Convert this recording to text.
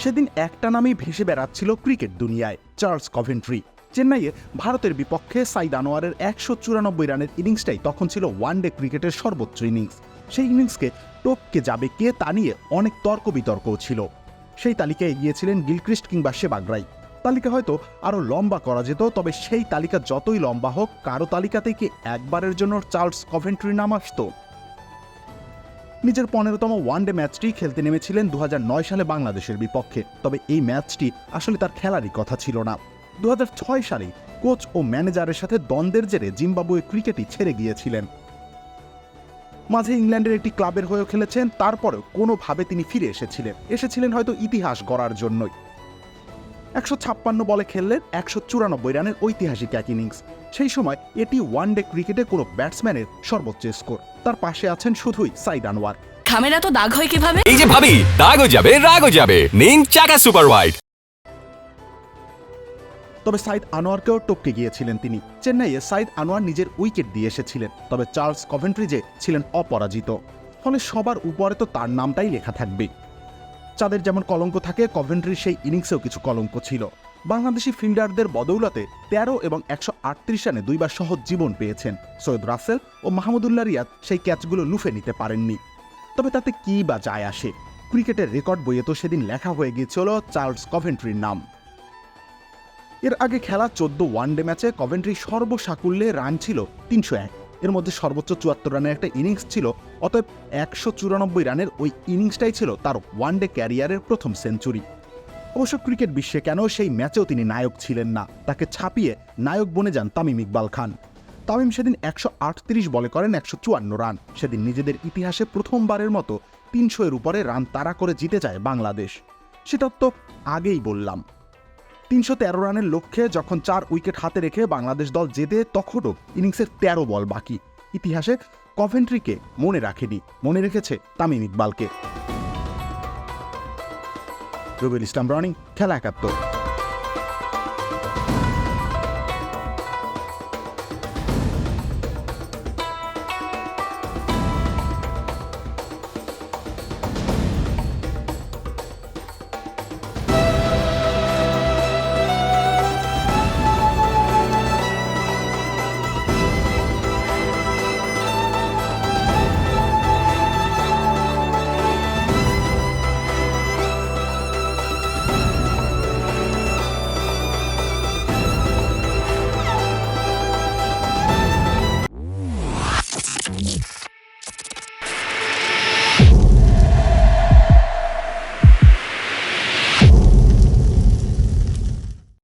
সেদিন একটা নামেই ভেসে বেড়াচ্ছিল ক্রিকেট দুনিয়ায়, চার্লস কভেন্ট্রি। চেন্নাইয়ে ভারতের বিপক্ষে সাইদ আনোয়ারের 194 রানের ইনিংসটাই তখন ছিল ওয়ানডে ক্রিকেটের সর্বোচ্চ ইনিংস। সেই ইনিংসকে টপকে যাবে কে তা নিয়ে অনেক তর্ক বিতর্কও ছিল। সেই তালিকায় এগিয়েছিলেন গিলক্রিস্ট কিংবা সেবাগ রায়। তালিকা হয়তো আরও লম্বা করা যেত, তবে সেই তালিকা যতই লম্বা হোক, কারো তালিকাতেই কি একবারের জন্য চার্লস কভেন্ট্রির নাম আসতো? নিজের 15তম ওয়ানডে ম্যাচটি খেলতে নেমেছিলেন 2009 সালে বাংলাদেশের বিপক্ষে। তবে এই ম্যাচটি আসলে তার খেলারই কথা ছিল না। 2006 সালে কোচ ও ম্যানেজারের সাথে দ্বন্দ্বের জেরে জিম্বাবুয়ে ক্রিকেটই ছেড়ে গিয়েছিলেন। মাঝে ইংল্যান্ডের একটি ক্লাবের হয়েও খেলেছেন, তারপরেও কোনোভাবে তিনি ফিরে এসেছিলেন হয়তো ইতিহাস গড়ার জন্যই। 156 বলে খেললেন 194 রানের ঐতিহাসিক এক ইনিংস। সেই সময় এটি ওয়ানডে ক্রিকেটে কোনো ব্যাটসম্যানের সর্বোচ্চ স্কোর। তার পাশে আছেন শুধুই সাইদ আনোয়ার। খামেরা তো দাগ হয় কিভাবে? এই যে ভাবি, দাগও যাবে রাগও যাবে, নিন চাকা সুপার হোয়াইট। তবে সাইদ আনোয়ারকেও টপকে গিয়েছিলেন তিনি। চেন্নাইয়ে সাইদ আনোয়ার নিজের উইকেট দিয়ে এসেছিলেন, তবে চার্লস কভেন্ট্রি যে ছিলেন অপরাজিত। ফলে সবার উপরে তো তার নামটাই লেখা থাকবে। চাঁদের যেমন কলঙ্ক থাকে, কভেন্ট্রির সেই ইনিংসেও কিছু কলঙ্ক ছিল। বাংলাদেশি ফিল্ডারদের বদৌলতে 13 এবং 138 রানে দুইবার সহজ জীবন পেয়েছেন। সৈয়দ রাসেল ও মাহমুদুল্লাহ রিয়াদ সেই ক্যাচগুলো লুফে নিতে পারেননি। তবে তাতে কী বা যায় আসে? ক্রিকেটের রেকর্ড বইয়ে তো সেদিন লেখা হয়ে গিয়েছিল চার্লস কভেন্ট্রির নাম। এর আগে খেলা 14 ওয়ানডে ম্যাচে কভেন্ট্রি সর্বসাকুল্যে রান ছিল 301। এর মধ্যে সর্বোচ্চ 74 রানের একটা ইনিংস ছিল। অতএব 194 রানের ওই ইনিংসটাই ছিল তার ওয়ানডে ক্যারিয়ারের প্রথম সেঞ্চুরি। অবশ্য ক্রিকেট বিশ্বে কেন সেই ম্যাচেও তিনি নায়ক ছিলেন না। তাকে ছাপিয়ে নায়ক বনে যান তামিম ইকবাল খান। তামিম সেদিন 138 বলে করেন 154 রান। সেদিন নিজেদের ইতিহাসে প্রথমবারের মতো 300-এর উপরে রান তাড়া করে জিতে যায় বাংলাদেশ। সেটা তো আগেই বললাম। 313 রানের লক্ষ্যে যখন 4 উইকেট হাতে রেখে বাংলাদেশ দল জেতে, তখনও ইনিংসের 13 বল বাকি। ইতিহাসে কভেন্ট্রিকে মনে রাখেনি, মনে রেখেছে তামিম ইকবালকে। রুবেল ইসলাম রনি, খেলা 71।